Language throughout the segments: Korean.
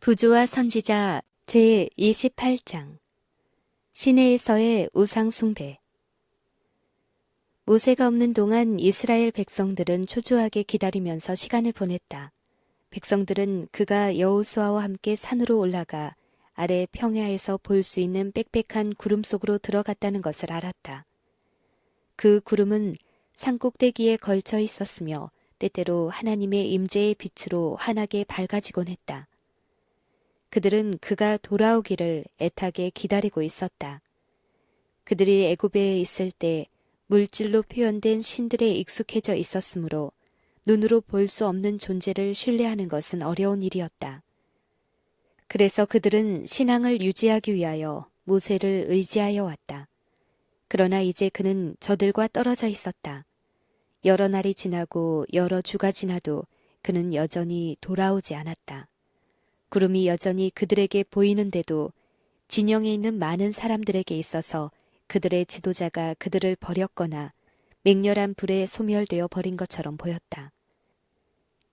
부조와 선지자 제28장 시내에서의 우상 숭배. 모세가 없는 동안 이스라엘 백성들은 초조하게 기다리면서 시간을 보냈다. 백성들은 그가 여호수아와 함께 산으로 올라가 아래 평야에서 볼 수 있는 빽빽한 구름 속으로 들어갔다는 것을 알았다. 그 구름은 산 꼭대기에 걸쳐 있었으며 때때로 하나님의 임재의 빛으로 환하게 밝아지곤 했다. 그들은 그가 돌아오기를 애타게 기다리고 있었다. 그들이 애굽에 있을 때 물질로 표현된 신들에 익숙해져 있었으므로 눈으로 볼 수 없는 존재를 신뢰하는 것은 어려운 일이었다. 그래서 그들은 신앙을 유지하기 위하여 모세를 의지하여 왔다. 그러나 이제 그는 저들과 떨어져 있었다. 여러 날이 지나고 여러 주가 지나도 그는 여전히 돌아오지 않았다. 구름이 여전히 그들에게 보이는데도 진영에 있는 많은 사람들에게 있어서 그들의 지도자가 그들을 버렸거나 맹렬한 불에 소멸되어 버린 것처럼 보였다.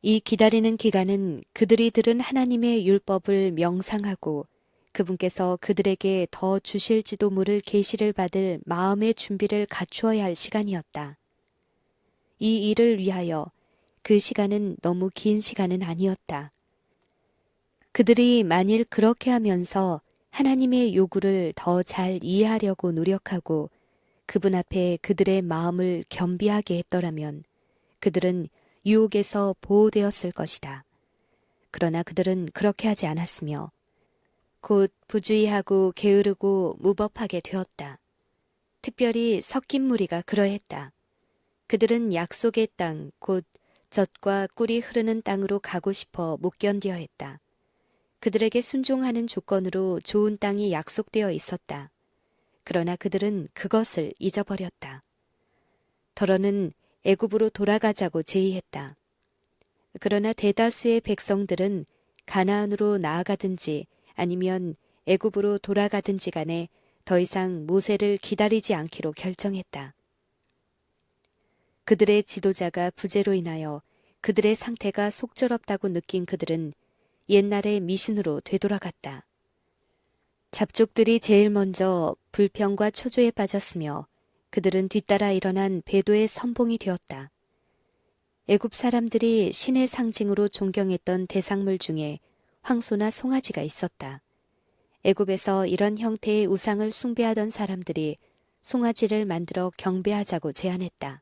이 기다리는 기간은 그들이 들은 하나님의 율법을 명상하고 그분께서 그들에게 더 주실지도 모를 계시를 받을 마음의 준비를 갖추어야 할 시간이었다. 이 일을 위하여 그 시간은 너무 긴 시간은 아니었다. 그들이 만일 그렇게 하면서 하나님의 요구를 더 잘 이해하려고 노력하고 그분 앞에 그들의 마음을 겸비하게 했더라면 그들은 유혹에서 보호되었을 것이다. 그러나 그들은 그렇게 하지 않았으며 곧 부주의하고 게으르고 무법하게 되었다. 특별히 섞인 무리가 그러했다. 그들은 약속의 땅, 곧 젖과 꿀이 흐르는 땅으로 가고 싶어 못 견뎌 했다. 그들에게 순종하는 조건으로 좋은 땅이 약속되어 있었다. 그러나 그들은 그것을 잊어버렸다. 더러는 애굽으로 돌아가자고 제의했다. 그러나 대다수의 백성들은 가나안으로 나아가든지 아니면 애굽으로 돌아가든지 간에 더 이상 모세를 기다리지 않기로 결정했다. 그들의 지도자가 부재로 인하여 그들의 상태가 속절없다고 느낀 그들은 옛날의 미신으로 되돌아갔다. 잡족들이 제일 먼저 불평과 초조에 빠졌으며 그들은 뒤따라 일어난 배도의 선봉이 되었다. 애굽 사람들이 신의 상징으로 존경했던 대상물 중에 황소나 송아지가 있었다. 애굽에서 이런 형태의 우상을 숭배하던 사람들이 송아지를 만들어 경배하자고 제안했다.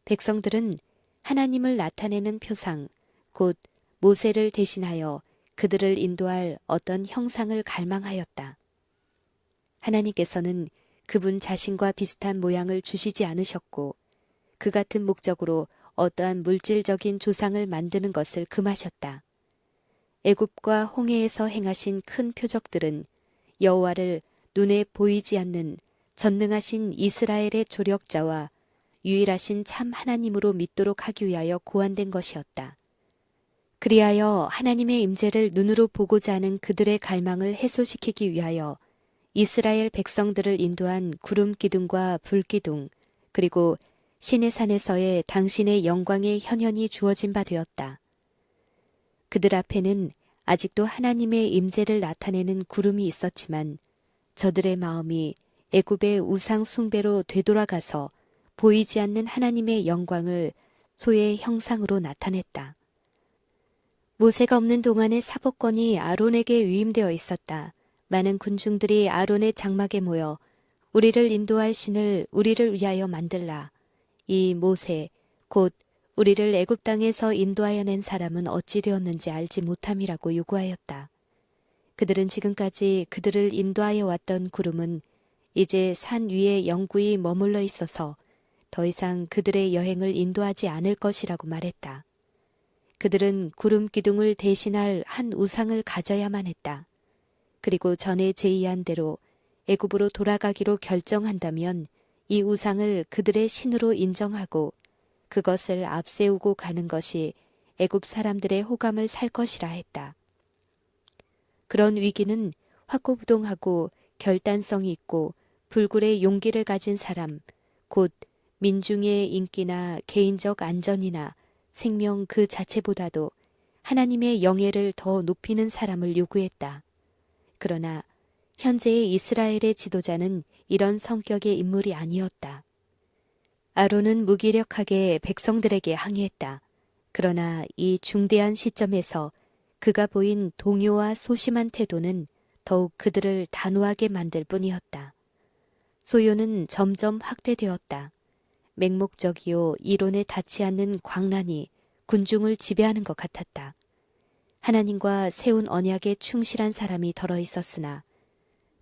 백성들은 하나님을 나타내는 표상, 곧 모세를 대신하여 그들을 인도할 어떤 형상을 갈망하였다. 하나님께서는 그분 자신과 비슷한 모양을 주시지 않으셨고 그 같은 목적으로 어떠한 물질적인 조상을 만드는 것을 금하셨다. 애굽과 홍해에서 행하신 큰 표적들은 여호와를 눈에 보이지 않는 전능하신 이스라엘의 조력자와 유일하신 참 하나님으로 믿도록 하기 위하여 고안된 것이었다. 그리하여 하나님의 임재를 눈으로 보고자 하는 그들의 갈망을 해소시키기 위하여 이스라엘 백성들을 인도한 구름 기둥과 불 기둥 그리고 신의 산에서의 당신의 영광의 현현이 주어진 바 되었다. 그들 앞에는 아직도 하나님의 임재를 나타내는 구름이 있었지만 저들의 마음이 애굽의 우상 숭배로 되돌아가서 보이지 않는 하나님의 영광을 소의 형상으로 나타냈다. 모세가 없는 동안에 사복권이 아론에게 위임되어 있었다. 많은 군중들이 아론의 장막에 모여 우리를 인도할 신을 우리를 위하여 만들라. 이 모세 곧 우리를 애굽 땅에서 인도하여 낸 사람은 어찌 되었는지 알지 못함이라고 요구하였다. 그들은 지금까지 그들을 인도하여 왔던 구름은 이제 산 위에 영구히 머물러 있어서 더 이상 그들의 여행을 인도하지 않을 것이라고 말했다. 그들은 구름 기둥을 대신할 한 우상을 가져야만 했다. 그리고 전에 제의한 대로 애굽으로 돌아가기로 결정한다면 이 우상을 그들의 신으로 인정하고 그것을 앞세우고 가는 것이 애굽 사람들의 호감을 살 것이라 했다. 그런 위기는 확고부동하고 결단성이 있고 불굴의 용기를 가진 사람, 곧 민중의 인기나 개인적 안전이나 생명 그 자체보다도 하나님의 영예를 더 높이는 사람을 요구했다. 그러나 현재의 이스라엘의 지도자는 이런 성격의 인물이 아니었다. 아론은 무기력하게 백성들에게 항의했다. 그러나 이 중대한 시점에서 그가 보인 동요와 소심한 태도는 더욱 그들을 단호하게 만들 뿐이었다. 소요는 점점 확대되었다. 맹목적이요 이론에 닿지 않는 광란이 군중을 지배하는 것 같았다. 하나님과 세운 언약에 충실한 사람이 덜어 있었으나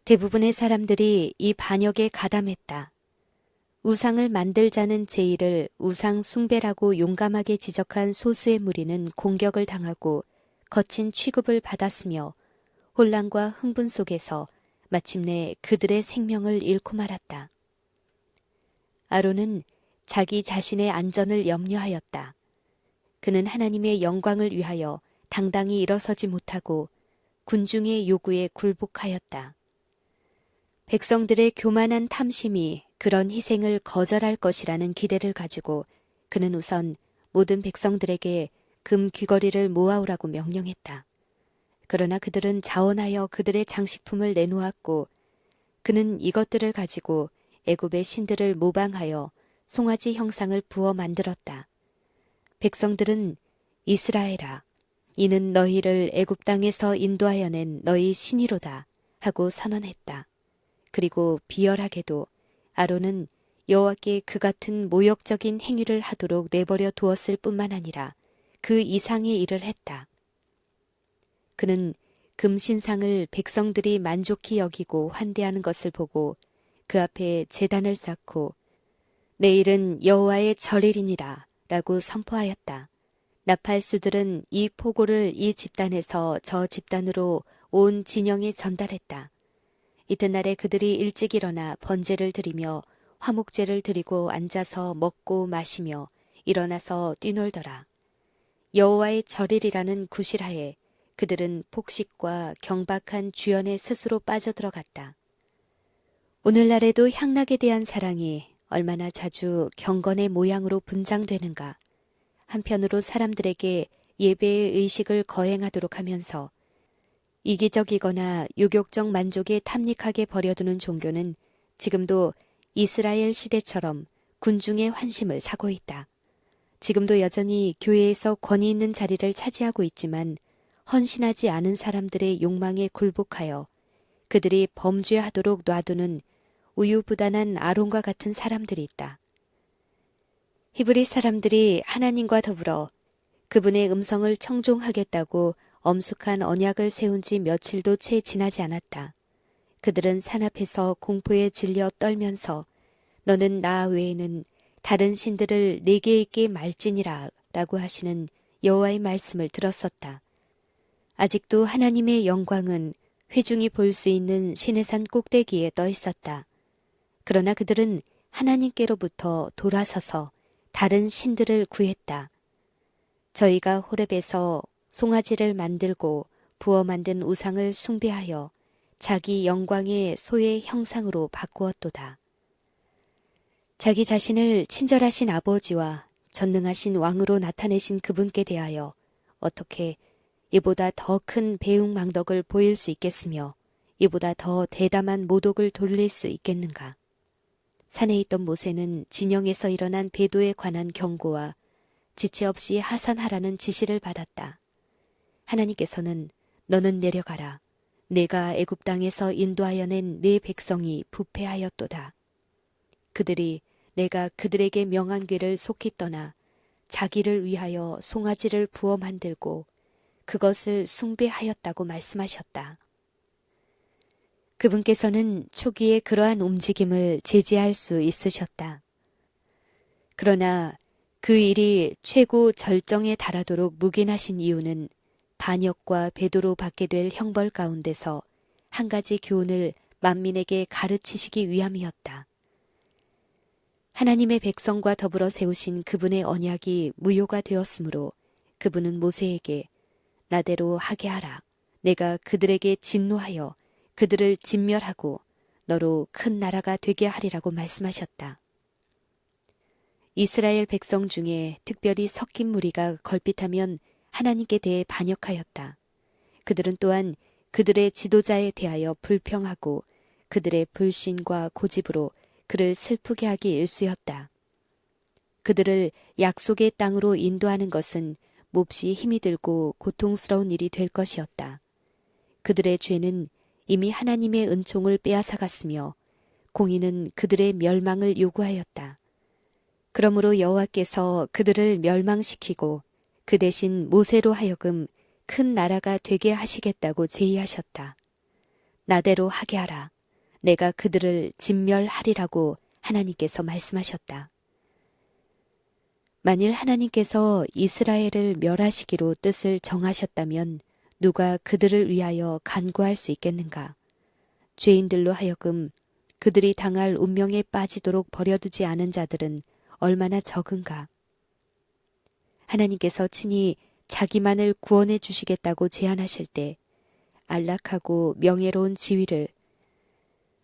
대부분의 사람들이 이 반역에 가담했다. 우상을 만들자는 제의를 우상 숭배라고 용감하게 지적한 소수의 무리는 공격을 당하고 거친 취급을 받았으며 혼란과 흥분 속에서 마침내 그들의 생명을 잃고 말았다. 아론은 자기 자신의 안전을 염려하였다. 그는 하나님의 영광을 위하여 당당히 일어서지 못하고 군중의 요구에 굴복하였다. 백성들의 교만한 탐심이 그런 희생을 거절할 것이라는 기대를 가지고 그는 우선 모든 백성들에게 금 귀걸이를 모아오라고 명령했다. 그러나 그들은 자원하여 그들의 장식품을 내놓았고 그는 이것들을 가지고 애굽의 신들을 모방하여 송아지 형상을 부어 만들었다. 백성들은 이스라엘아, 이는 너희를 애굽 땅에서 인도하여 낸 너희 신이로다 하고 선언했다. 그리고 비열하게도 아론은 여호와께 그 같은 모욕적인 행위를 하도록 내버려 두었을 뿐만 아니라 그 이상의 일을 했다. 그는 금신상을 백성들이 만족히 여기고 환대하는 것을 보고 그 앞에 제단을 쌓고 내일은 여호와의 절일이니라 라고 선포하였다. 나팔수들은 이 포고를 이 집단에서 저 집단으로 온 진영에 전달했다. 이튿날에 그들이 일찍 일어나 번제를 드리며 화목제를 드리고 앉아서 먹고 마시며 일어나서 뛰놀더라. 여호와의 절일이라는 구실하에 그들은 폭식과 경박한 주연에 스스로 빠져들어갔다. 오늘날에도 향락에 대한 사랑이 얼마나 자주 경건의 모양으로 분장되는가. 한편으로 사람들에게 예배의 의식을 거행하도록 하면서 이기적이거나 유욕적 만족에 탐닉하게 버려두는 종교는 지금도 이스라엘 시대처럼 군중의 환심을 사고 있다. 지금도 여전히 교회에서 권위 있는 자리를 차지하고 있지만 헌신하지 않은 사람들의 욕망에 굴복하여 그들이 범죄하도록 놔두는 우유부단한 아론과 같은 사람들이 있다. 히브리 사람들이 하나님과 더불어 그분의 음성을 청종하겠다고 엄숙한 언약을 세운 지 며칠도 채 지나지 않았다. 그들은 산 앞에서 공포에 질려 떨면서 너는 나 외에는 다른 신들을 내게 있게 말지니라 라고 하시는 여호와의 말씀을 들었었다. 아직도 하나님의 영광은 회중이 볼 수 있는 시내산 꼭대기에 떠 있었다. 그러나 그들은 하나님께로부터 돌아서서 다른 신들을 구했다. 저희가 호렙에서 송아지를 만들고 부어 만든 우상을 숭배하여 자기 영광의 소의 형상으로 바꾸었도다. 자기 자신을 친절하신 아버지와 전능하신 왕으로 나타내신 그분께 대하여 어떻게 이보다 더 큰 배은망덕을 보일 수 있겠으며 이보다 더 대담한 모독을 돌릴 수 있겠는가. 산에 있던 모세는 진영에서 일어난 배도에 관한 경고와 지체 없이 하산하라는 지시를 받았다. 하나님께서는 너는 내려가라. 내가 애굽 땅에서 인도하여 낸 내 백성이 부패하였도다. 그들이 내가 그들에게 명한 길을 속히 떠나 자기를 위하여 송아지를 부어 만들고 그것을 숭배하였다고 말씀하셨다. 그분께서는 초기에 그러한 움직임을 제지할 수 있으셨다. 그러나 그 일이 최고 절정에 달하도록 묵인하신 이유는 반역과 배도로 받게 될 형벌 가운데서 한 가지 교훈을 만민에게 가르치시기 위함이었다. 하나님의 백성과 더불어 세우신 그분의 언약이 무효가 되었으므로 그분은 모세에게 나대로 하게 하라. 내가 그들에게 진노하여 그들을 진멸하고 너로 큰 나라가 되게 하리라고 말씀하셨다. 이스라엘 백성 중에 특별히 섞인 무리가 걸핏하면 하나님께 대해 반역하였다. 그들은 또한 그들의 지도자에 대하여 불평하고 그들의 불신과 고집으로 그를 슬프게 하기 일쑤였다. 그들을 약속의 땅으로 인도하는 것은 몹시 힘이 들고 고통스러운 일이 될 것이었다. 그들의 죄는 이미 하나님의 은총을 빼앗아갔으며 공의는 그들의 멸망을 요구하였다. 그러므로 여호와께서 그들을 멸망시키고 그 대신 모세로 하여금 큰 나라가 되게 하시겠다고 제의하셨다. 나대로 하게 하라. 내가 그들을 진멸하리라고 하나님께서 말씀하셨다. 만일 하나님께서 이스라엘을 멸하시기로 뜻을 정하셨다면 누가 그들을 위하여 간구할 수 있겠는가? 죄인들로 하여금 그들이 당할 운명에 빠지도록 버려두지 않은 자들은 얼마나 적은가? 하나님께서 친히 자기만을 구원해 주시겠다고 제안하실 때 안락하고 명예로운 지위를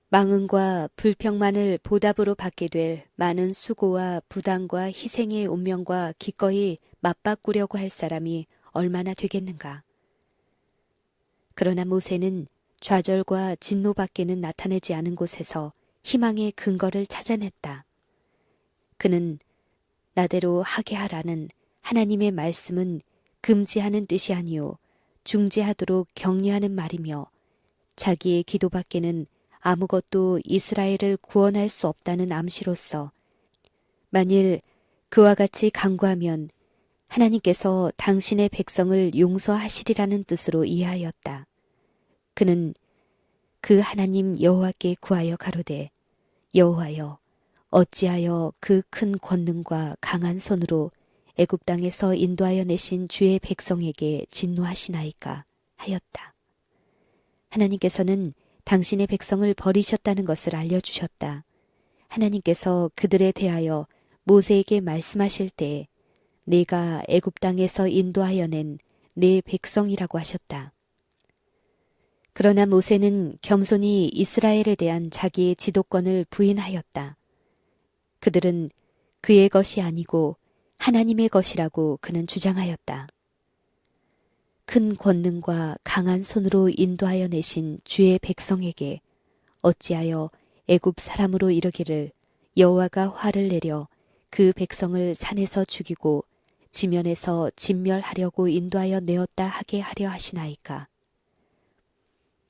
망언과 불평만을 보답으로 받게 될 많은 수고와 부담과 희생의 운명과 기꺼이 맞바꾸려고 할 사람이 얼마나 되겠는가? 그러나 모세는 좌절과 진노밖에는 나타내지 않은 곳에서 희망의 근거를 찾아냈다. 그는 나대로 하게 하라는 하나님의 말씀은 금지하는 뜻이 아니요 중지하도록 격려하는 말이며 자기의 기도밖에는 아무것도 이스라엘을 구원할 수 없다는 암시로서 만일 그와 같이 간구하면 하나님께서 당신의 백성을 용서하시리라는 뜻으로 이해하였다. 그는 그 하나님 여호와께 구하여 가로되 여호와여 어찌하여 그 큰 권능과 강한 손으로 애굽 땅에서 인도하여 내신 주의 백성에게 진노하시나이까 하였다. 하나님께서는 당신의 백성을 버리셨다는 것을 알려주셨다. 하나님께서 그들에 대하여 모세에게 말씀하실 때에 내가 애굽 땅에서 인도하여 낸 내 백성이라고 하셨다. 그러나 모세는 겸손히 이스라엘에 대한 자기의 지도권을 부인하였다. 그들은 그의 것이 아니고 하나님의 것이라고 그는 주장하였다. 큰 권능과 강한 손으로 인도하여 내신 주의 백성에게 어찌하여 애굽 사람으로 이르기를 여호와가 화를 내려 그 백성을 산에서 죽이고 지면에서 진멸하려고 인도하여 내었다 하게 하려 하시나이까.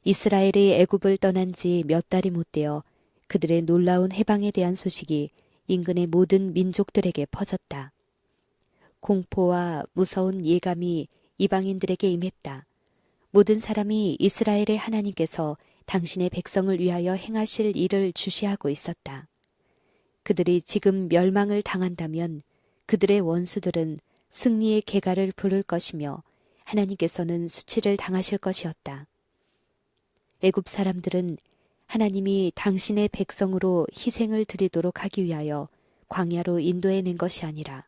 이스라엘이 애굽을 떠난 지 몇 달이 못 되어 그들의 놀라운 해방에 대한 소식이 인근의 모든 민족들에게 퍼졌다. 공포와 무서운 예감이 이방인들에게 임했다. 모든 사람이 이스라엘의 하나님께서 당신의 백성을 위하여 행하실 일을 주시하고 있었다. 그들이 지금 멸망을 당한다면 그들의 원수들은 승리의 계가를 부를 것이며 하나님께서는 수치를 당하실 것이었다. 애굽 사람들은 하나님이 당신의 백성으로 희생을 드리도록 하기 위하여 광야로 인도해낸 것이 아니라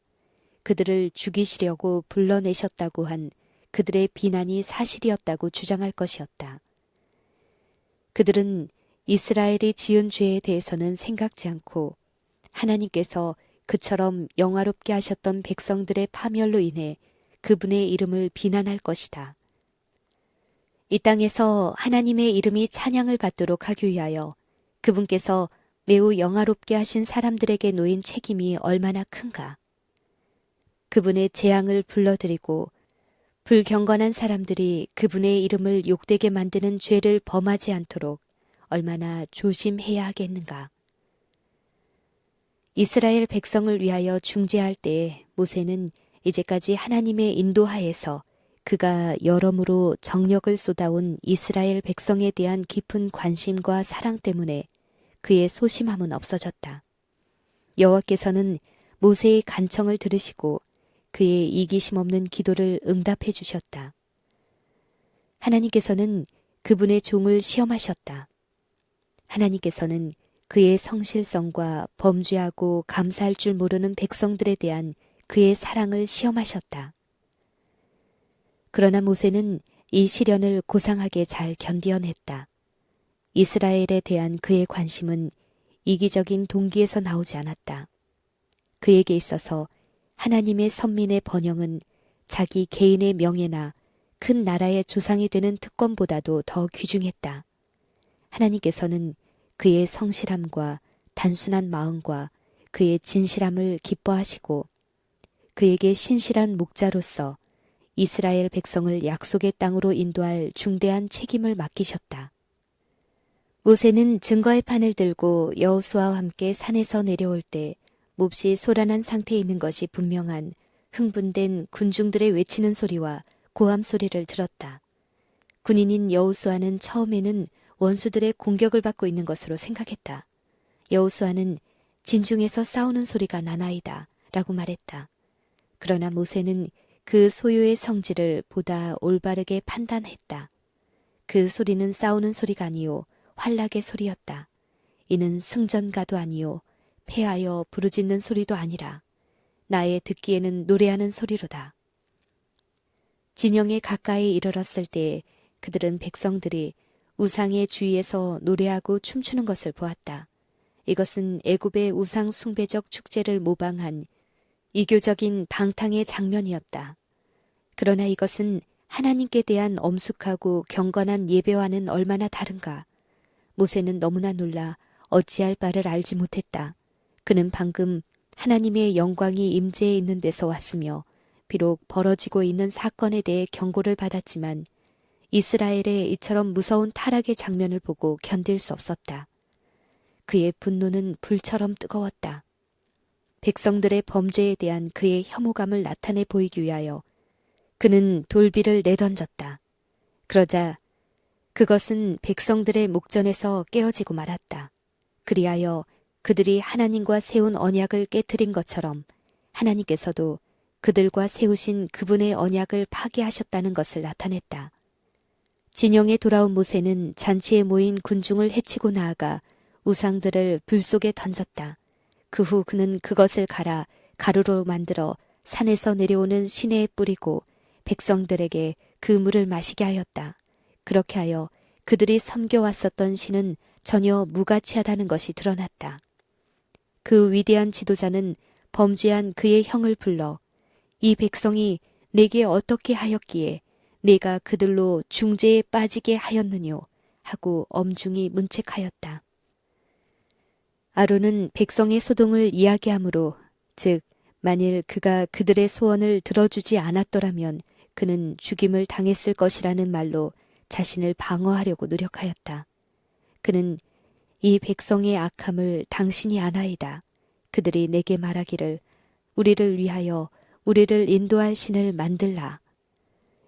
그들을 죽이시려고 불러내셨다고 한 그들의 비난이 사실이었다고 주장할 것이었다. 그들은 이스라엘이 지은 죄에 대해서는 생각지 않고 하나님께서 그처럼 영화롭게 하셨던 백성들의 파멸로 인해 그분의 이름을 비난할 것이다. 이 땅에서 하나님의 이름이 찬양을 받도록 하기 위하여 그분께서 매우 영화롭게 하신 사람들에게 놓인 책임이 얼마나 큰가. 그분의 재앙을 불러들이고 불경건한 사람들이 그분의 이름을 욕되게 만드는 죄를 범하지 않도록 얼마나 조심해야 하겠는가. 이스라엘 백성을 위하여 중재할 때에 모세는 이제까지 하나님의 인도하에서 그가 여러모로 정력을 쏟아온 이스라엘 백성에 대한 깊은 관심과 사랑 때문에 그의 소심함은 없어졌다. 여호와께서는 모세의 간청을 들으시고 그의 이기심 없는 기도를 응답해 주셨다. 하나님께서는 그분의 종을 시험하셨다. 하나님께서는 그의 성실성과 범죄하고 감사할 줄 모르는 백성들에 대한 그의 사랑을 시험하셨다. 그러나 모세는 이 시련을 고상하게 잘 견디어냈다. 이스라엘에 대한 그의 관심은 이기적인 동기에서 나오지 않았다. 그에게 있어서 하나님의 선민의 번영은 자기 개인의 명예나 큰 나라의 조상이 되는 특권보다도 더 귀중했다. 하나님께서는 그의 성실함과 단순한 마음과 그의 진실함을 기뻐하시고 그에게 신실한 목자로서 이스라엘 백성을 약속의 땅으로 인도할 중대한 책임을 맡기셨다. 모세는 증거의 판을 들고 여호수아와 함께 산에서 내려올 때 몹시 소란한 상태에 있는 것이 분명한 흥분된 군중들의 외치는 소리와 고함 소리를 들었다. 군인인 여호수아는 처음에는 원수들의 공격을 받고 있는 것으로 생각했다. 여호수아는 진중에서 싸우는 소리가 나나이다 라고 말했다. 그러나 모세는 그 소요의 성질을 보다 올바르게 판단했다. 그 소리는 싸우는 소리가 아니요 환락의 소리였다. 이는 승전가도 아니요 패하여 부르짖는 소리도 아니라 나의 듣기에는 노래하는 소리로다. 진영에 가까이 이르렀을 때 그들은 백성들이 우상의 주위에서 노래하고 춤추는 것을 보았다. 이것은 애굽의 우상 숭배적 축제를 모방한 이교적인 방탕의 장면이었다. 그러나 이것은 하나님께 대한 엄숙하고 경건한 예배와는 얼마나 다른가. 모세는 너무나 놀라 어찌할 바를 알지 못했다. 그는 방금 하나님의 영광이 임재해 있는 데서 왔으며 비록 벌어지고 있는 사건에 대해 경고를 받았지만 이스라엘의 이처럼 무서운 타락의 장면을 보고 견딜 수 없었다. 그의 분노는 불처럼 뜨거웠다. 백성들의 범죄에 대한 그의 혐오감을 나타내 보이기 위하여 그는 돌비를 내던졌다. 그러자 그것은 백성들의 목전에서 깨어지고 말았다. 그리하여 그들이 하나님과 세운 언약을 깨트린 것처럼 하나님께서도 그들과 세우신 그분의 언약을 파기하셨다는 것을 나타냈다. 진영에 돌아온 모세는 잔치에 모인 군중을 해치고 나아가 우상들을 불 속에 던졌다. 그 후 그는 그것을 갈아 가루로 만들어 산에서 내려오는 시내에 뿌리고 백성들에게 그 물을 마시게 하였다. 그렇게 하여 그들이 섬겨왔었던 신은 전혀 무가치하다는 것이 드러났다. 그 위대한 지도자는 범죄한 그의 형을 불러 이 백성이 내게 어떻게 하였기에 내가 그들로 중죄에 빠지게 하였느뇨 하고 엄중히 문책하였다. 아론은 백성의 소동을 이야기하므로 즉 만일 그가 그들의 소원을 들어주지 않았더라면 그는 죽임을 당했을 것이라는 말로 자신을 방어하려고 노력하였다. 그는 이 백성의 악함을 당신이 아나이다. 그들이 내게 말하기를 우리를 위하여 우리를 인도할 신을 만들라.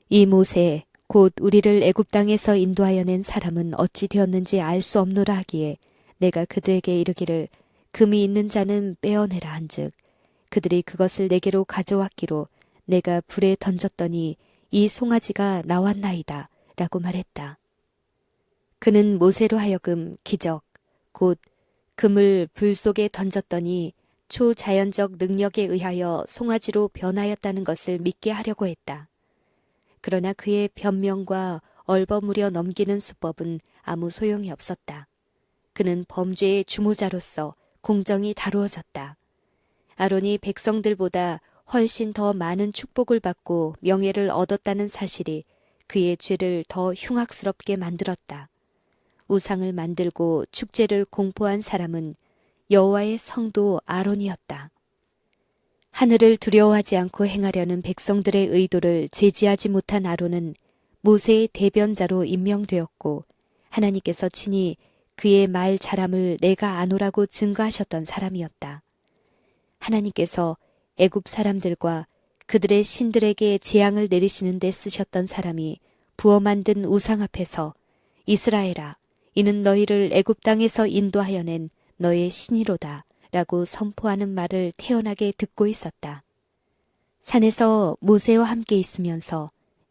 이 모세 곧 우리를 애굽 땅에서 인도하여 낸 사람은 어찌 되었는지 알 수 없노라 하기에 내가 그들에게 이르기를 금이 있는 자는 빼어내라 한즉 그들이 그것을 내게로 가져왔기로 내가 불에 던졌더니 이 송아지가 나왔나이다 라고 말했다. 그는 모세로 하여금 기적 곧 금을 불 속에 던졌더니 초자연적 능력에 의하여 송아지로 변하였다는 것을 믿게 하려고 했다. 그러나 그의 변명과 얼버무려 넘기는 수법은 아무 소용이 없었다. 그는 범죄의 주모자로서 공정이 다루어졌다. 아론이 백성들보다 훨씬 더 많은 축복을 받고 명예를 얻었다는 사실이 그의 죄를 더 흉악스럽게 만들었다. 우상을 만들고 축제를 공포한 사람은 여호와의 성도 아론이었다. 하늘을 두려워하지 않고 행하려는 백성들의 의도를 제지하지 못한 아론은 모세의 대변자로 임명되었고 하나님께서 친히 그의 말 잘함을 내가 아노라고 증거하셨던 사람이었다. 하나님께서 애굽 사람들과 그들의 신들에게 재앙을 내리시는 데 쓰셨던 사람이 부어 만든 우상 앞에서 이스라엘아 이는 너희를 애굽 땅에서 인도하여 낸 너의 신이로다 라고 선포하는 말을 태연하게 듣고 있었다. 산에서 모세와 함께 있으면서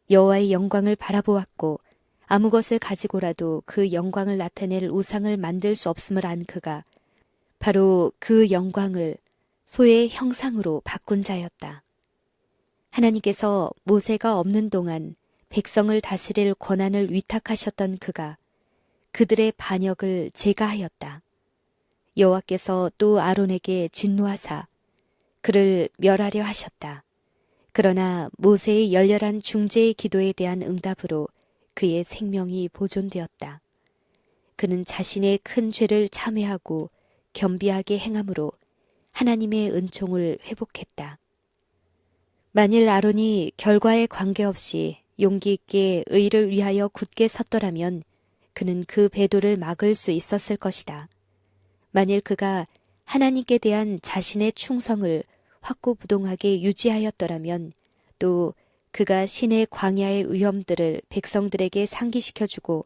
여호와의 영광을 바라보았고 아무 것을 가지고라도 그 영광을 나타낼 우상을 만들 수 없음을 안 그가 바로 그 영광을 소의 형상으로 바꾼 자였다. 하나님께서 모세가 없는 동안 백성을 다스릴 권한을 위탁하셨던 그가 그들의 반역을 제거하였다. 여호와께서 또 아론에게 진노하사 그를 멸하려 하셨다. 그러나 모세의 열렬한 중재의 기도에 대한 응답으로 그의 생명이 보존되었다. 그는 자신의 큰 죄를 참회하고 겸비하게 행함으로 하나님의 은총을 회복했다. 만일 아론이 결과에 관계없이 용기 있게 의를 위하여 굳게 섰더라면 그는 그 배도를 막을 수 있었을 것이다. 만일 그가 하나님께 대한 자신의 충성을 확고부동하게 유지하였더라면 또 그가 신의 광야의 위험들을 백성들에게 상기시켜주고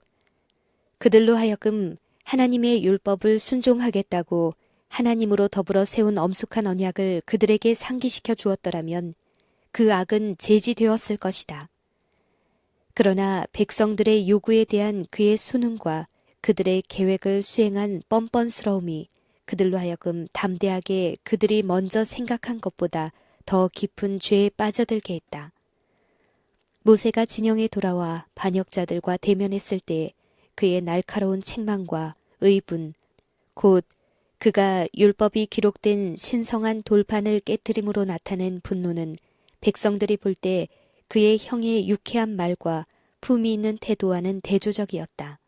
그들로 하여금 하나님의 율법을 순종하겠다고 하나님으로 더불어 세운 엄숙한 언약을 그들에게 상기시켜 주었더라면 그 악은 제지되었을 것이다. 그러나 백성들의 요구에 대한 그의 순응과 그들의 계획을 수행한 뻔뻔스러움이 그들로 하여금 담대하게 그들이 먼저 생각한 것보다 더 깊은 죄에 빠져들게 했다. 모세가 진영에 돌아와 반역자들과 대면했을 때 그의 날카로운 책망과 의분, 곧 그가 율법이 기록된 신성한 돌판을 깨뜨림으로 나타낸 분노는 백성들이 볼 때 그의 형의 유쾌한 말과 품위 있는 태도와는 대조적이었다.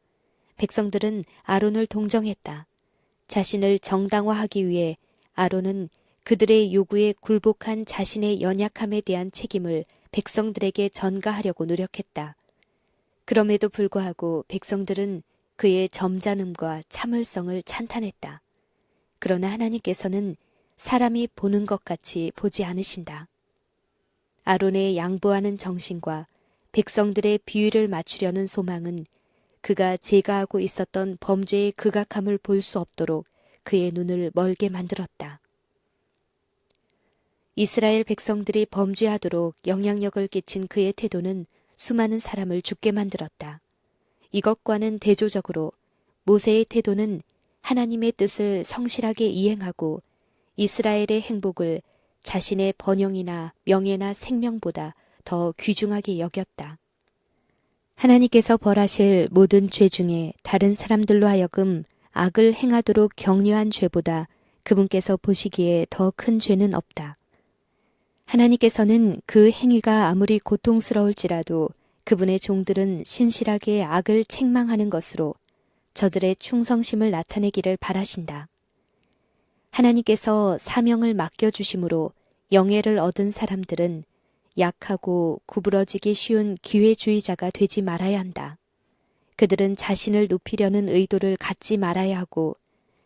백성들은 아론을 동정했다. 자신을 정당화하기 위해 아론은 그들의 요구에 굴복한 자신의 연약함에 대한 책임을 백성들에게 전가하려고 노력했다. 그럼에도 불구하고 백성들은 그의 점잖음과 참을성을 찬탄했다. 그러나 하나님께서는 사람이 보는 것 같이 보지 않으신다. 아론의 양보하는 정신과 백성들의 비위를 맞추려는 소망은 그가 제거하고 있었던 범죄의 극악함을 볼 수 없도록 그의 눈을 멀게 만들었다. 이스라엘 백성들이 범죄하도록 영향력을 끼친 그의 태도는 수많은 사람을 죽게 만들었다. 이것과는 대조적으로 모세의 태도는 하나님의 뜻을 성실하게 이행하고 이스라엘의 행복을 자신의 번영이나 명예나 생명보다 더 귀중하게 여겼다. 하나님께서 벌하실 모든 죄 중에 다른 사람들로 하여금 악을 행하도록 격려한 죄보다 그분께서 보시기에 더 큰 죄는 없다. 하나님께서는 그 행위가 아무리 고통스러울지라도 그분의 종들은 신실하게 악을 책망하는 것으로 저들의 충성심을 나타내기를 바라신다. 하나님께서 사명을 맡겨주심으로 영예를 얻은 사람들은 약하고 구부러지기 쉬운 기회주의자가 되지 말아야 한다. 그들은 자신을 높이려는 의도를 갖지 말아야 하고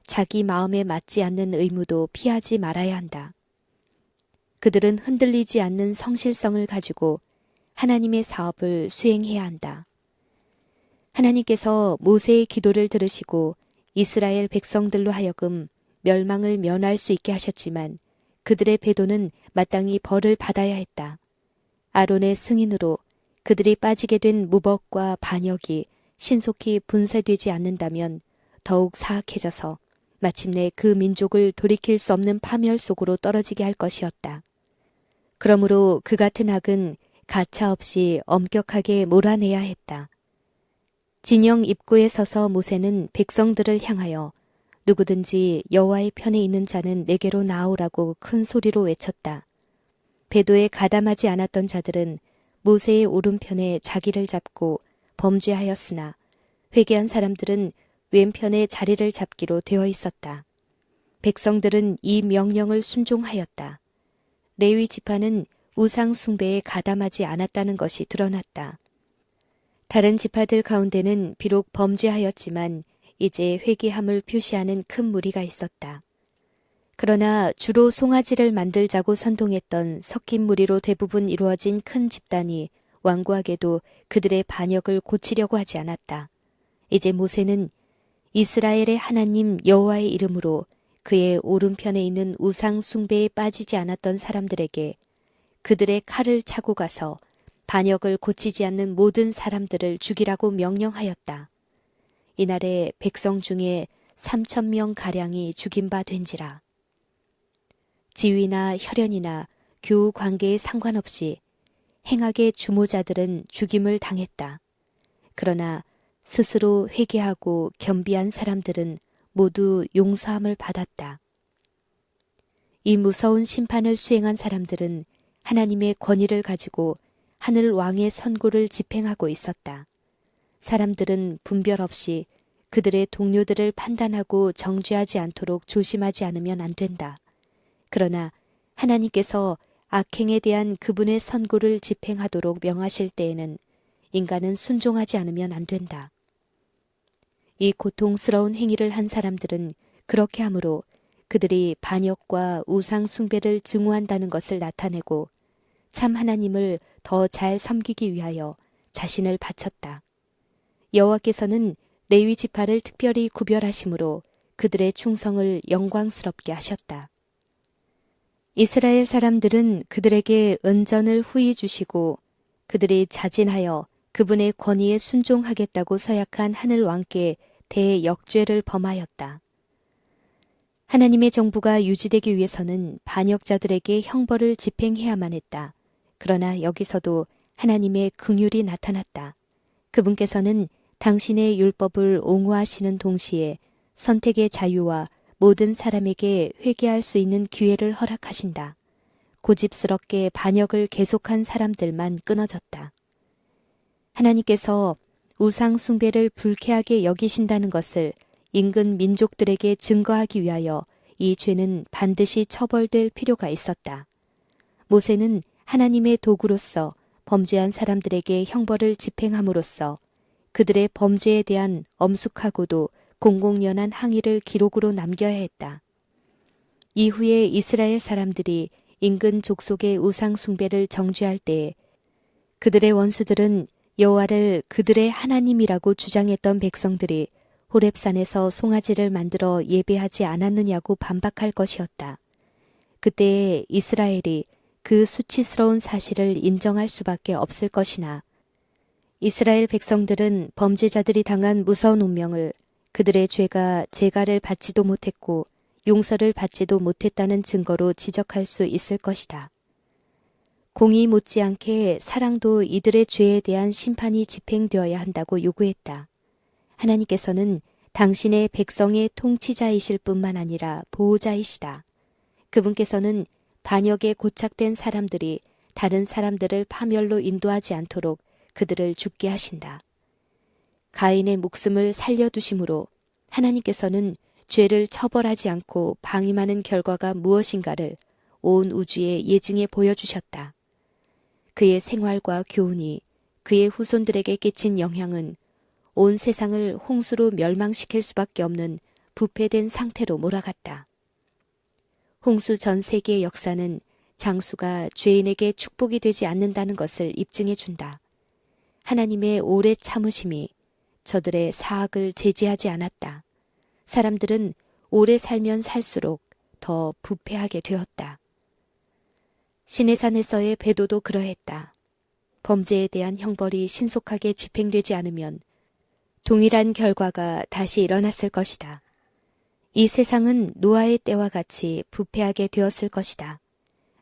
자기 마음에 맞지 않는 의무도 피하지 말아야 한다. 그들은 흔들리지 않는 성실성을 가지고 하나님의 사업을 수행해야 한다. 하나님께서 모세의 기도를 들으시고 이스라엘 백성들로 하여금 멸망을 면할 수 있게 하셨지만 그들의 배도는 마땅히 벌을 받아야 했다. 아론의 승인으로 그들이 빠지게 된 무법과 반역이 신속히 분쇄되지 않는다면 더욱 사악해져서 마침내 그 민족을 돌이킬 수 없는 파멸 속으로 떨어지게 할 것이었다. 그러므로 그 같은 악은 가차없이 엄격하게 몰아내야 했다. 진영 입구에 서서 모세는 백성들을 향하여 누구든지 여호와의 편에 있는 자는 내게로 나오라고 큰 소리로 외쳤다. 배도에 가담하지 않았던 자들은 모세의 오른편에 자기를 잡고 범죄하였으나 회개한 사람들은 왼편에 자리를 잡기로 되어 있었다. 백성들은 이 명령을 순종하였다. 레위 지파는 우상 숭배에 가담하지 않았다는 것이 드러났다. 다른 지파들 가운데는 비록 범죄하였지만 이제 회개함을 표시하는 큰 무리가 있었다. 그러나 주로 송아지를 만들자고 선동했던 섞인 무리로 대부분 이루어진 큰 집단이 완고하게도 그들의 반역을 고치려고 하지 않았다. 이제 모세는 이스라엘의 하나님 여호와의 이름으로 그의 오른편에 있는 우상 숭배에 빠지지 않았던 사람들에게 그들의 칼을 차고 가서 반역을 고치지 않는 모든 사람들을 죽이라고 명령하였다. 이날에 백성 중에 3,000명 가량이 죽인 바 된지라. 지위나 혈연이나 교우 관계에 상관없이 행악의 주모자들은 죽임을 당했다. 그러나 스스로 회개하고 겸비한 사람들은 모두 용서함을 받았다. 이 무서운 심판을 수행한 사람들은 하나님의 권위를 가지고 하늘 왕의 선고를 집행하고 있었다. 사람들은 분별 없이 그들의 동료들을 판단하고 정죄하지 않도록 조심하지 않으면 안 된다. 그러나 하나님께서 악행에 대한 그분의 선고를 집행하도록 명하실 때에는 인간은 순종하지 않으면 안 된다. 이 고통스러운 행위를 한 사람들은 그렇게 함으로 그들이 반역과 우상 숭배를 증오한다는 것을 나타내고 참 하나님을 더 잘 섬기기 위하여 자신을 바쳤다. 여호와께서는 레위 지파를 특별히 구별하심으로 그들의 충성을 영광스럽게 하셨다. 이스라엘 사람들은 그들에게 은전을 후히 주시고 그들이 자진하여 그분의 권위에 순종하겠다고 서약한 하늘 왕께 대역죄를 범하였다. 하나님의 정부가 유지되기 위해서는 반역자들에게 형벌을 집행해야만 했다. 그러나 여기서도 하나님의 긍휼이 나타났다. 그분께서는 당신의 율법을 옹호하시는 동시에 선택의 자유와 모든 사람에게 회개할 수 있는 기회를 허락하신다. 고집스럽게 반역을 계속한 사람들만 끊어졌다. 하나님께서 우상 숭배를 불쾌하게 여기신다는 것을 인근 민족들에게 증거하기 위하여 이 죄는 반드시 처벌될 필요가 있었다. 모세는 하나님의 도구로서 범죄한 사람들에게 형벌을 집행함으로써 그들의 범죄에 대한 엄숙하고도 공공연한 항의를 기록으로 남겨야 했다. 이후에 이스라엘 사람들이 인근 족속의 우상 숭배를 정죄할 때에 그들의 원수들은 여호와를 그들의 하나님이라고 주장했던 백성들이 호렙산에서 송아지를 만들어 예배하지 않았느냐고 반박할 것이었다. 그때에 이스라엘이 그 수치스러운 사실을 인정할 수밖에 없을 것이나 이스라엘 백성들은 범죄자들이 당한 무서운 운명을 그들의 죄가 재갈을 받지도 못했고 용서를 받지도 못했다는 증거로 지적할 수 있을 것이다. 공의 못지않게 사랑도 이들의 죄에 대한 심판이 집행되어야 한다고 요구했다. 하나님께서는 당신의 백성의 통치자이실 뿐만 아니라 보호자이시다. 그분께서는 반역에 고착된 사람들이 다른 사람들을 파멸로 인도하지 않도록 그들을 죽게 하신다. 가인의 목숨을 살려두심으로 하나님께서는 죄를 처벌하지 않고 방임하는 결과가 무엇인가를 온 우주에 예증해 보여주셨다. 그의 생활과 교훈이 그의 후손들에게 끼친 영향은 온 세상을 홍수로 멸망시킬 수밖에 없는 부패된 상태로 몰아갔다. 홍수 전 세계의 역사는 장수가 죄인에게 축복이 되지 않는다는 것을 입증해 준다. 하나님의 오래 참으심이 저들의 사악을 제지하지 않았다. 사람들은 오래 살면 살수록 더 부패하게 되었다. 시내산에서의 배도도 그러했다. 범죄에 대한 형벌이 신속하게 집행되지 않으면 동일한 결과가 다시 일어났을 것이다. 이 세상은 노아의 때와 같이 부패하게 되었을 것이다.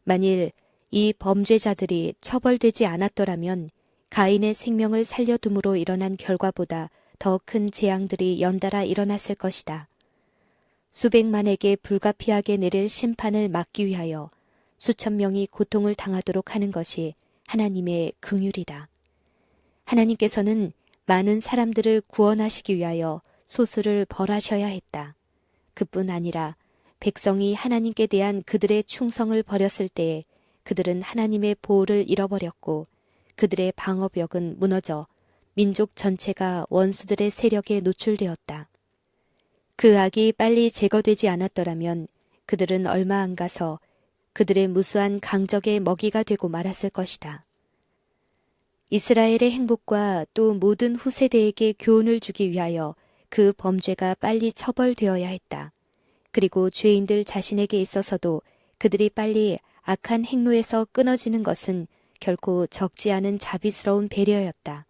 만일 이 범죄자들이 처벌되지 않았더라면 가인의 생명을 살려둠으로 일어난 결과보다 더 큰 재앙들이 연달아 일어났을 것이다. 수백만에게 불가피하게 내릴 심판을 막기 위하여 수천 명이 고통을 당하도록 하는 것이 하나님의 긍휼이다. 하나님께서는 많은 사람들을 구원하시기 위하여 소수를 벌하셔야 했다. 그뿐 아니라 백성이 하나님께 대한 그들의 충성을 버렸을 때에 그들은 하나님의 보호를 잃어버렸고 그들의 방어벽은 무너져 민족 전체가 원수들의 세력에 노출되었다. 그 악이 빨리 제거되지 않았더라면 그들은 얼마 안 가서 그들의 무수한 강적의 먹이가 되고 말았을 것이다. 이스라엘의 행복과 또 모든 후세대에게 교훈을 주기 위하여 그 범죄가 빨리 처벌되어야 했다. 그리고 죄인들 자신에게 있어서도 그들이 빨리 악한 행로에서 끊어지는 것은 결코 적지 않은 자비스러운 배려였다.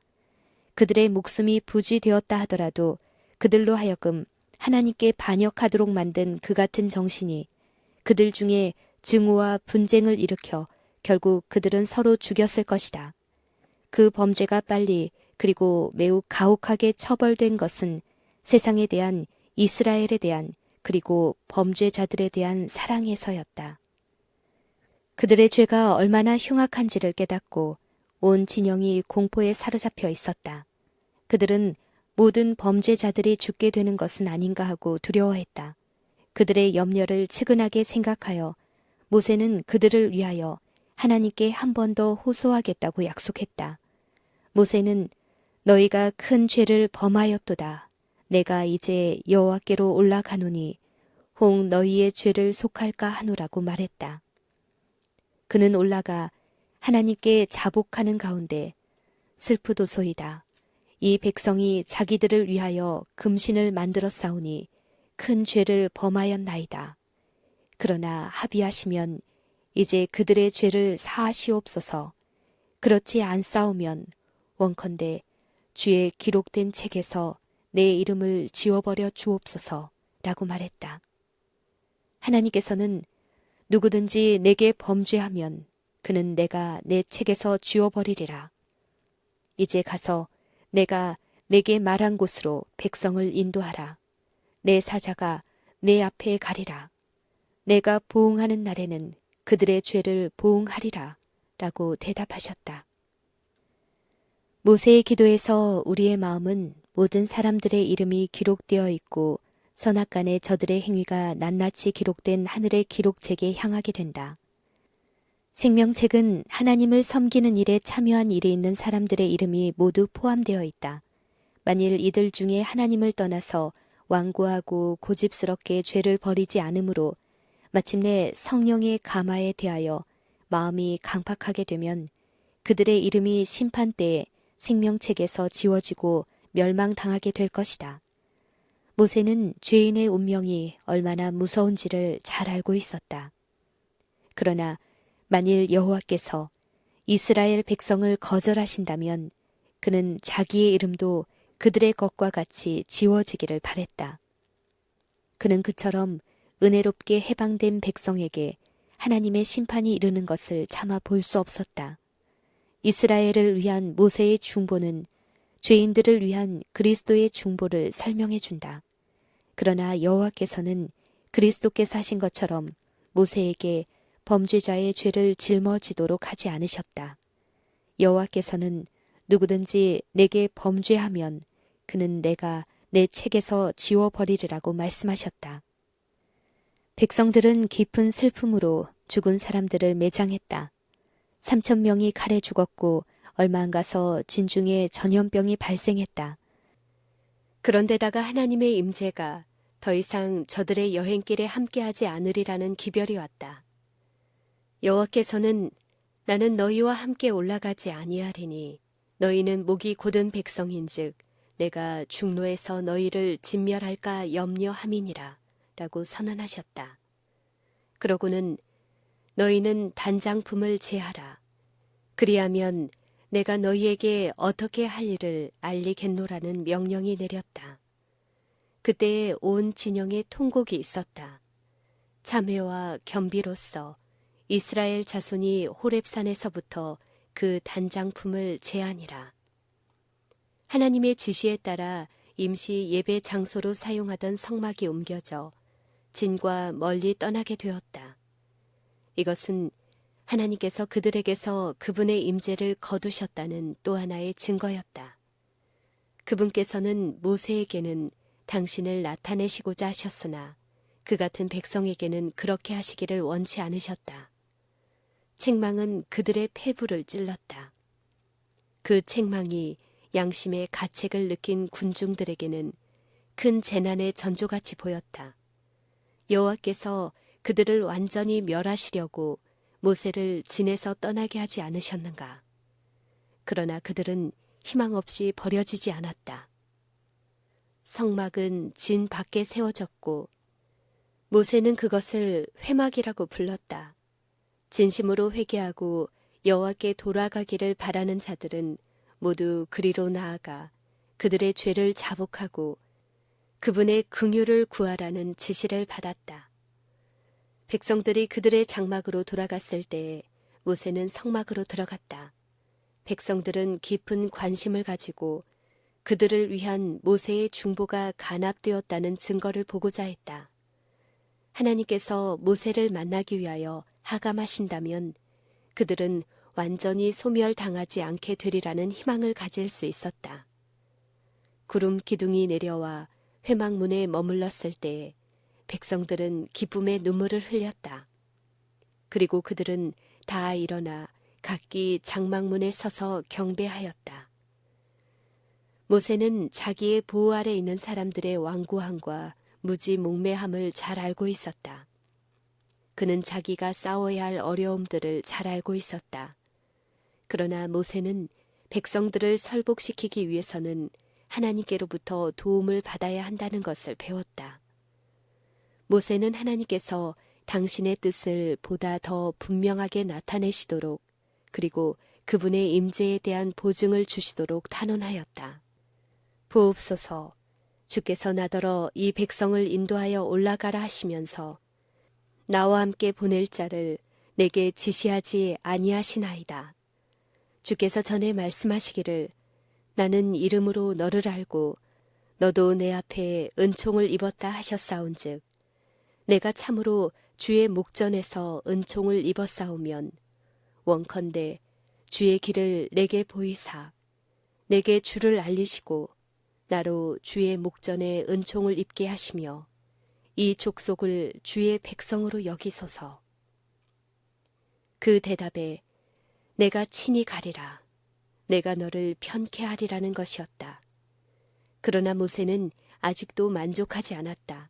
그들의 목숨이 부지되었다 하더라도 그들로 하여금 하나님께 반역하도록 만든 그 같은 정신이 그들 중에 증오와 분쟁을 일으켜 결국 그들은 서로 죽였을 것이다. 그 범죄가 빨리 그리고 매우 가혹하게 처벌된 것은 세상에 대한 이스라엘에 대한 그리고 범죄자들에 대한 사랑에서였다. 그들의 죄가 얼마나 흉악한지를 깨닫고 온 진영이 공포에 사로잡혀 있었다. 그들은 모든 범죄자들이 죽게 되는 것은 아닌가 하고 두려워했다. 그들의 염려를 측은하게 생각하여 모세는 그들을 위하여 하나님께 한 번 더 호소하겠다고 약속했다. 모세는 너희가 큰 죄를 범하였도다. 내가 이제 여호와께로 올라가노니 혹 너희의 죄를 속할까 하노라고 말했다. 그는 올라가 하나님께 자복하는 가운데 슬프도소이다. 이 백성이 자기들을 위하여 금신을 만들어 싸우니 큰 죄를 범하였나이다. 그러나 합의하시면 이제 그들의 죄를 사하시옵소서. 그렇지 않사오면 원컨대 주의 기록된 책에서 내 이름을 지워버려 주옵소서 라고 말했다. 하나님께서는 누구든지 내게 범죄하면 그는 내가 내 책에서 지워버리리라. 이제 가서 내가 내게 말한 곳으로 백성을 인도하라. 내 사자가 내 앞에 가리라. 내가 보응하는 날에는 그들의 죄를 보응하리라. 라고 대답하셨다. 모세의 기도에서 우리의 마음은 모든 사람들의 이름이 기록되어 있고 선악간에 저들의 행위가 낱낱이 기록된 하늘의 기록책에 향하게 된다. 생명책은 하나님을 섬기는 일에 참여한 일이 있는 사람들의 이름이 모두 포함되어 있다. 만일 이들 중에 하나님을 떠나서 완고하고 고집스럽게 죄를 버리지 않으므로 마침내 성령의 감화에 대하여 마음이 강팍하게 되면 그들의 이름이 심판때에 생명책에서 지워지고 멸망당하게 될 것이다. 모세는 죄인의 운명이 얼마나 무서운지를 잘 알고 있었다. 그러나 만일 여호와께서 이스라엘 백성을 거절하신다면 그는 자기의 이름도 그들의 것과 같이 지워지기를 바랬다. 그는 그처럼 은혜롭게 해방된 백성에게 하나님의 심판이 이르는 것을 차마 볼 수 없었다. 이스라엘을 위한 모세의 중보는 죄인들을 위한 그리스도의 중보를 설명해 준다. 그러나 여호와께서는 그리스도께서 하신 것처럼 모세에게 범죄자의 죄를 짊어지도록 하지 않으셨다. 여호와께서는 누구든지 내게 범죄하면 그는 내가 내 책에서 지워버리리라고 말씀하셨다. 백성들은 깊은 슬픔으로 죽은 사람들을 매장했다. 3,000명이 칼에 죽었고 얼마 안 가서 진중에 전염병이 발생했다. 그런데다가 하나님의 임재가 더 이상 저들의 여행길에 함께하지 않으리라는 기별이 왔다. 여호와께서는 나는 너희와 함께 올라가지 아니하리니 너희는 목이 곧은 백성인즉 내가 중로에서 너희를 진멸할까 염려함이니라 라고 선언하셨다. 그러고는 너희는 단장품을 제하라. 그리하면 내가 너희에게 어떻게 할 일을 알리겠노라는 명령이 내렸다. 그때에 온 진영에 통곡이 있었다. 참회와 겸비로써 이스라엘 자손이 호렙산에서부터 그 단장품을 제하니라. 하나님의 지시에 따라 임시 예배 장소로 사용하던 성막이 옮겨져 진과 멀리 떠나게 되었다. 이것은 하나님께서 그들에게서 그분의 임재를 거두셨다는 또 하나의 증거였다. 그분께서는 모세에게는 당신을 나타내시고자 하셨으나 그 같은 백성에게는 그렇게 하시기를 원치 않으셨다. 책망은 그들의 폐부를 찔렀다. 그 책망이 양심의 가책을 느낀 군중들에게는 큰 재난의 전조같이 보였다. 여호와께서 그들을 완전히 멸하시려고 모세를 진에서 떠나게 하지 않으셨는가. 그러나 그들은 희망 없이 버려지지 않았다. 성막은 진 밖에 세워졌고 모세는 그것을 회막이라고 불렀다. 진심으로 회개하고 여호와께 돌아가기를 바라는 자들은 모두 그리로 나아가 그들의 죄를 자복하고 그분의 긍휼을 구하라는 지시를 받았다. 백성들이 그들의 장막으로 돌아갔을 때에 모세는 성막으로 들어갔다. 백성들은 깊은 관심을 가지고 그들을 위한 모세의 중보가 간합되었다는 증거를 보고자 했다. 하나님께서 모세를 만나기 위하여 하감하신다면 그들은 완전히 소멸당하지 않게 되리라는 희망을 가질 수 있었다. 구름 기둥이 내려와 회막문에 머물렀을 때 백성들은 기쁨의 눈물을 흘렸다. 그리고 그들은 다 일어나 각기 장막문에 서서 경배하였다. 모세는 자기의 보호 아래 있는 사람들의 완고함과 무지몽매함을 잘 알고 있었다. 그는 자기가 싸워야 할 어려움들을 잘 알고 있었다. 그러나 모세는 백성들을 설복시키기 위해서는 하나님께로부터 도움을 받아야 한다는 것을 배웠다. 모세는 하나님께서 당신의 뜻을 보다 더 분명하게 나타내시도록 그리고 그분의 임재에 대한 보증을 주시도록 탄원하였다. 보옵소서, 주께서 나더러 이 백성을 인도하여 올라가라 하시면서 나와 함께 보낼 자를 내게 지시하지 아니하시나이다. 주께서 전에 말씀하시기를 나는 이름으로 너를 알고 너도 내 앞에 은총을 입었다 하셨사온즉 내가 참으로 주의 목전에서 은총을 입었사오면 원컨대 주의 길을 내게 보이사 내게 주를 알리시고 나로 주의 목전에 은총을 입게 하시며 이 족속을 주의 백성으로 여기소서. 그 대답에 내가 친히 가리라. 내가 너를 편케 하리라는 것이었다. 그러나 모세는 아직도 만족하지 않았다.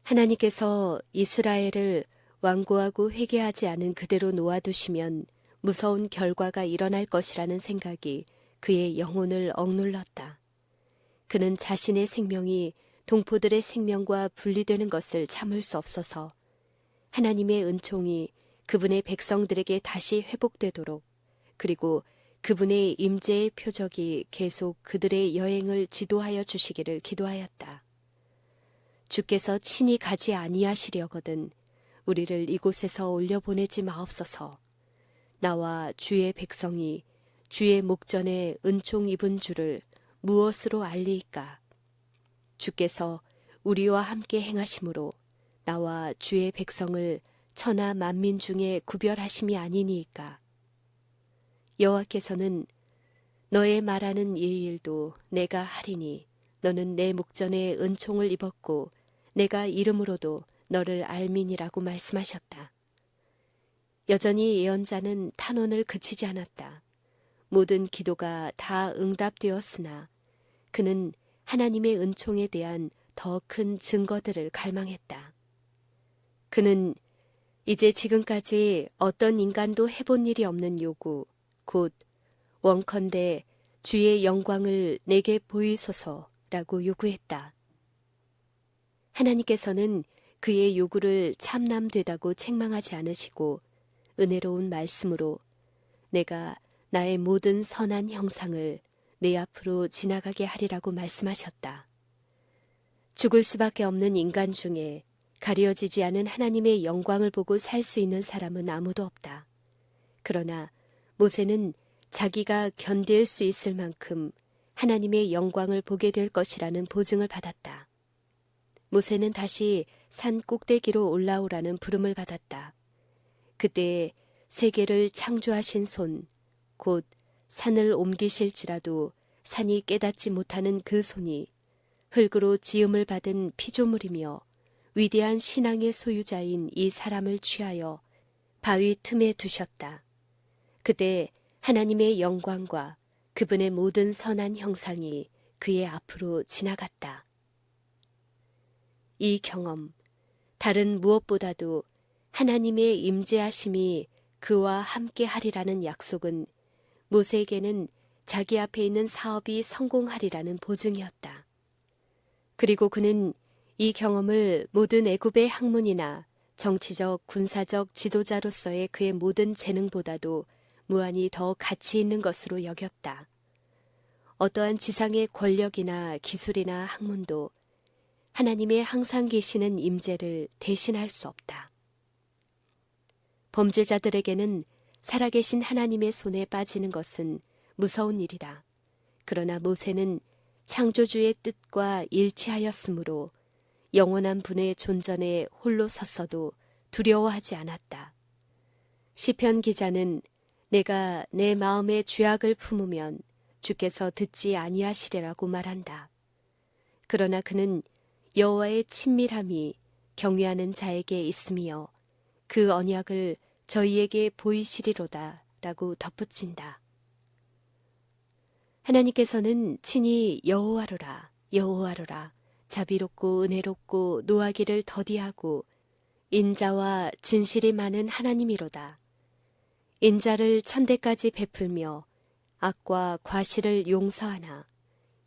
하나님께서 이스라엘을 완고하고 회개하지 않은 그대로 놓아두시면 무서운 결과가 일어날 것이라는 생각이 그의 영혼을 억눌렀다. 그는 자신의 생명이 동포들의 생명과 분리되는 것을 참을 수 없어서 하나님의 은총이 그분의 백성들에게 다시 회복되도록 그리고 그분의 임재의 표적이 계속 그들의 여행을 지도하여 주시기를 기도하였다. 주께서 친히 가지 아니하시려거든 우리를 이곳에서 올려보내지 마옵소서. 나와 주의 백성이 주의 목전에 은총 입은 줄을 무엇으로 알리이까? 주께서 우리와 함께 행하심으로 나와 주의 백성을 천하 만민 중에 구별하심이 아니니이까? 여호와께서는 너의 말하는 이 일도 내가 하리니 너는 내 목전에 은총을 입었고 내가 이름으로도 너를 알민이라고 말씀하셨다. 여전히 예언자는 탄원을 그치지 않았다. 모든 기도가 다 응답되었으나 그는 하나님의 은총에 대한 더 큰 증거들을 갈망했다. 그는 이제 지금까지 어떤 인간도 해본 일이 없는 요구, 곧 원컨대 주의 영광을 내게 보이소서라고 요구했다. 하나님께서는 그의 요구를 참남되다고 책망하지 않으시고 은혜로운 말씀으로 내가 나의 모든 선한 형상을 내 앞으로 지나가게 하리라고 말씀하셨다. 죽을 수밖에 없는 인간 중에 가려지지 않은 하나님의 영광을 보고 살 수 있는 사람은 아무도 없다. 그러나 모세는 자기가 견딜 수 있을 만큼 하나님의 영광을 보게 될 것이라는 보증을 받았다. 모세는 다시 산 꼭대기로 올라오라는 부름을 받았다. 그때 세계를 창조하신 손, 곧 산을 옮기실지라도 산이 깨닫지 못하는 그 손이 흙으로 지음을 받은 피조물이며 위대한 신앙의 소유자인 이 사람을 취하여 바위 틈에 두셨다. 그때 하나님의 영광과 그분의 모든 선한 형상이 그의 앞으로 지나갔다. 이 경험, 다른 무엇보다도 하나님의 임재하심이 그와 함께 하리라는 약속은 모세에게는 자기 앞에 있는 사업이 성공하리라는 보증이었다. 그리고 그는 이 경험을 모든 애굽의 학문이나 정치적, 군사적 지도자로서의 그의 모든 재능보다도 무한히 더 가치 있는 것으로 여겼다. 어떠한 지상의 권력이나 기술이나 학문도 하나님의 항상 계시는 임재를 대신할 수 없다. 범죄자들에게는 살아계신 하나님의 손에 빠지는 것은 무서운 일이다. 그러나 모세는 창조주의 뜻과 일치하였으므로 영원한 분의 존전에 홀로 섰어도 두려워하지 않았다. 시편 기자는 내가 내 마음에 죄악을 품으면 주께서 듣지 아니하시리라고 말한다. 그러나 그는 여호와의 친밀함이 경외하는 자에게 있으며 그 언약을 저희에게 보이시리로다 라고 덧붙인다. 하나님께서는 친히 여호와로라 여호와로라 자비롭고 은혜롭고 노하기를 더디하고 인자와 진실이 많은 하나님이로다. 인자를 천대까지 베풀며 악과 과실을 용서하나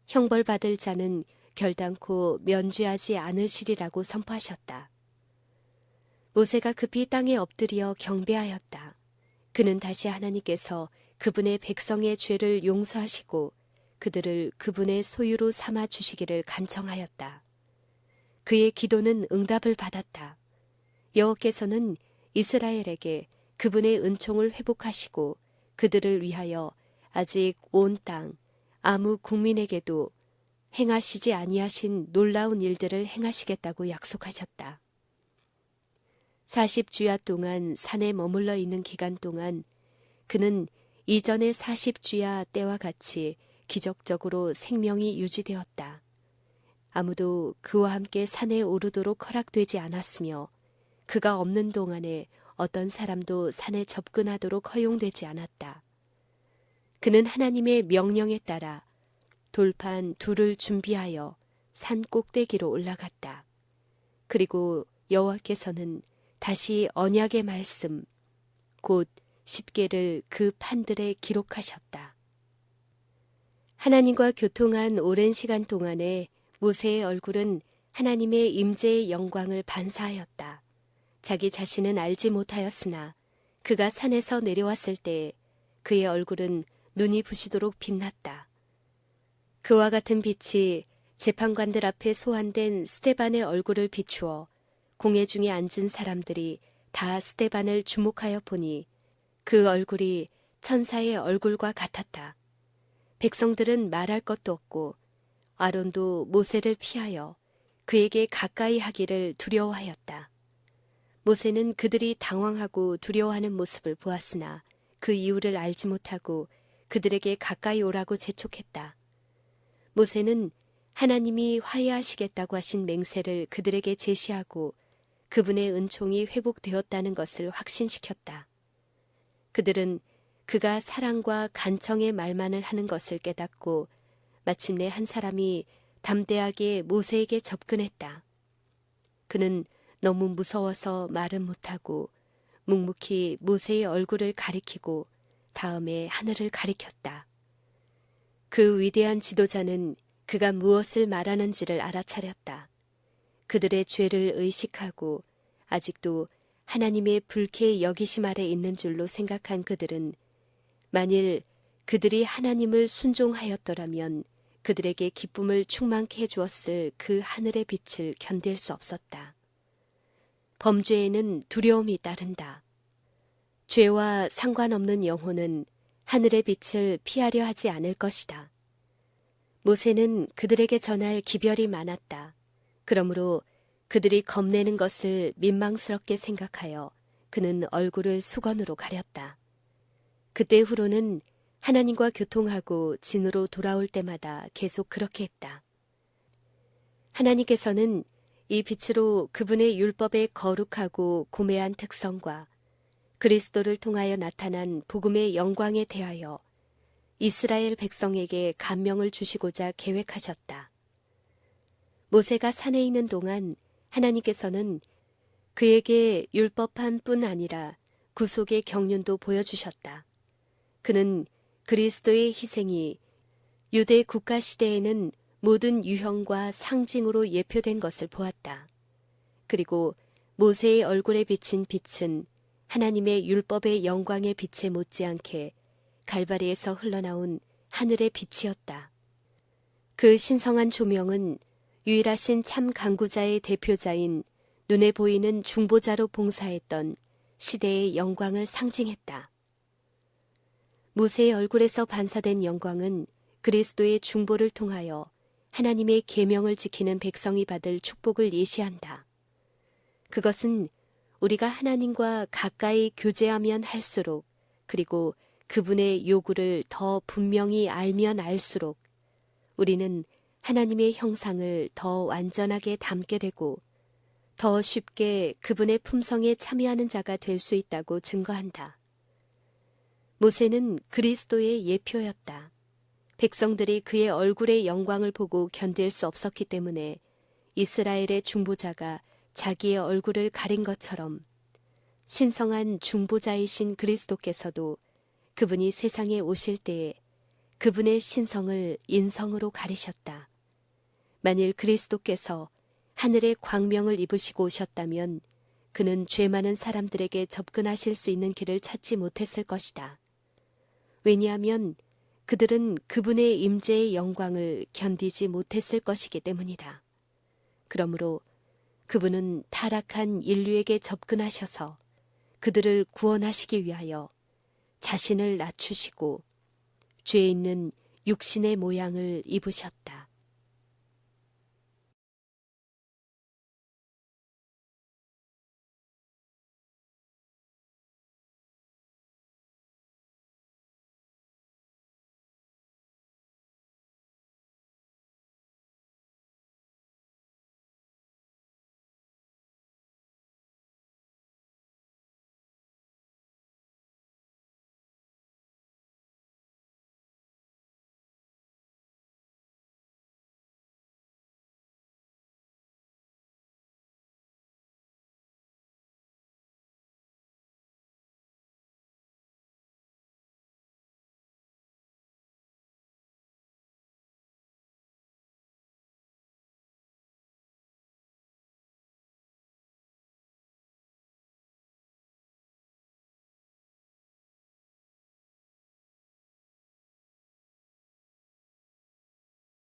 형벌받을 자는 결단코 면죄하지 않으시리라고 선포하셨다. 모세가 급히 땅에 엎드려 경배하였다. 그는 다시 하나님께서 그분의 백성의 죄를 용서하시고 그들을 그분의 소유로 삼아 주시기를 간청하였다. 그의 기도는 응답을 받았다. 여호와께서는 이스라엘에게 그분의 은총을 회복하시고 그들을 위하여 아직 온 땅 아무 국민에게도 행하시지 아니하신 놀라운 일들을 행하시겠다고 약속하셨다. 40주야 동안 산에 머물러 있는 기간 동안 그는 이전의 40주야 때와 같이 기적적으로 생명이 유지되었다. 아무도 그와 함께 산에 오르도록 허락되지 않았으며 그가 없는 동안에 어떤 사람도 산에 접근하도록 허용되지 않았다. 그는 하나님의 명령에 따라 돌판 둘을 준비하여 산 꼭대기로 올라갔다. 그리고 여호와께서는 다시 언약의 말씀, 곧 십계를 그 판들에 기록하셨다. 하나님과 교통한 오랜 시간 동안에 모세의 얼굴은 하나님의 임재의 영광을 반사하였다. 자기 자신은 알지 못하였으나 그가 산에서 내려왔을 때 그의 얼굴은 눈이 부시도록 빛났다. 그와 같은 빛이 재판관들 앞에 소환된 스데반의 얼굴을 비추어 공회 중에 앉은 사람들이 다 스데반을 주목하여 보니 그 얼굴이 천사의 얼굴과 같았다. 백성들은 말할 것도 없고 아론도 모세를 피하여 그에게 가까이 하기를 두려워하였다. 모세는 그들이 당황하고 두려워하는 모습을 보았으나 그 이유를 알지 못하고 그들에게 가까이 오라고 재촉했다. 모세는 하나님이 화해하시겠다고 하신 맹세를 그들에게 제시하고 그분의 은총이 회복되었다는 것을 확신시켰다. 그들은 그가 사랑과 간청의 말만을 하는 것을 깨닫고 마침내 한 사람이 담대하게 모세에게 접근했다. 그는 너무 무서워서 말은 못하고 묵묵히 모세의 얼굴을 가리키고 다음에 하늘을 가리켰다. 그 위대한 지도자는 그가 무엇을 말하는지를 알아차렸다. 그들의 죄를 의식하고 아직도 하나님의 불쾌 여기심 아래 있는 줄로 생각한 그들은 만일 그들이 하나님을 순종하였더라면 그들에게 기쁨을 충만케 해주었을 그 하늘의 빛을 견딜 수 없었다. 범죄에는 두려움이 따른다. 죄와 상관없는 영혼은 하늘의 빛을 피하려 하지 않을 것이다. 모세는 그들에게 전할 기별이 많았다. 그러므로 그들이 겁내는 것을 민망스럽게 생각하여 그는 얼굴을 수건으로 가렸다. 그때 후로는 하나님과 교통하고 진으로 돌아올 때마다 계속 그렇게 했다. 하나님께서는 이 빛으로 그분의 율법의 거룩하고 고매한 특성과 그리스도를 통하여 나타난 복음의 영광에 대하여 이스라엘 백성에게 감명을 주시고자 계획하셨다. 모세가 산에 있는 동안 하나님께서는 그에게 율법한 뿐 아니라 구속의 경륜도 보여주셨다. 그는 그리스도의 희생이 유대 국가 시대에는 모든 유형과 상징으로 예표된 것을 보았다. 그리고 모세의 얼굴에 비친 빛은 하나님의 율법의 영광의 빛에 못지않게 갈바리에서 흘러나온 하늘의 빛이었다. 그 신성한 조명은 유일하신 참 강구자의 대표자인 눈에 보이는 중보자로 봉사했던 시대의 영광을 상징했다. 모세의 얼굴에서 반사된 영광은 그리스도의 중보를 통하여 하나님의 계명을 지키는 백성이 받을 축복을 예시한다. 그것은 우리가 하나님과 가까이 교제하면 할수록, 그리고 그분의 요구를 더 분명히 알면 알수록 우리는 하나님의 형상을 더 완전하게 담게 되고 더 쉽게 그분의 품성에 참여하는 자가 될 수 있다고 증거한다. 모세는 그리스도의 예표였다. 백성들이 그의 얼굴의 영광을 보고 견딜 수 없었기 때문에 이스라엘의 중보자가 자기의 얼굴을 가린 것처럼 신성한 중보자이신 그리스도께서도 그분이 세상에 오실 때에 그분의 신성을 인성으로 가리셨다. 만일 그리스도께서 하늘의 광명을 입으시고 오셨다면 그는 죄 많은 사람들에게 접근하실 수 있는 길을 찾지 못했을 것이다. 왜냐하면 그들은 그분의 임재의 영광을 견디지 못했을 것이기 때문이다. 그러므로 그분은 타락한 인류에게 접근하셔서 그들을 구원하시기 위하여 자신을 낮추시고 죄 있는 육신의 모양을 입으셨다.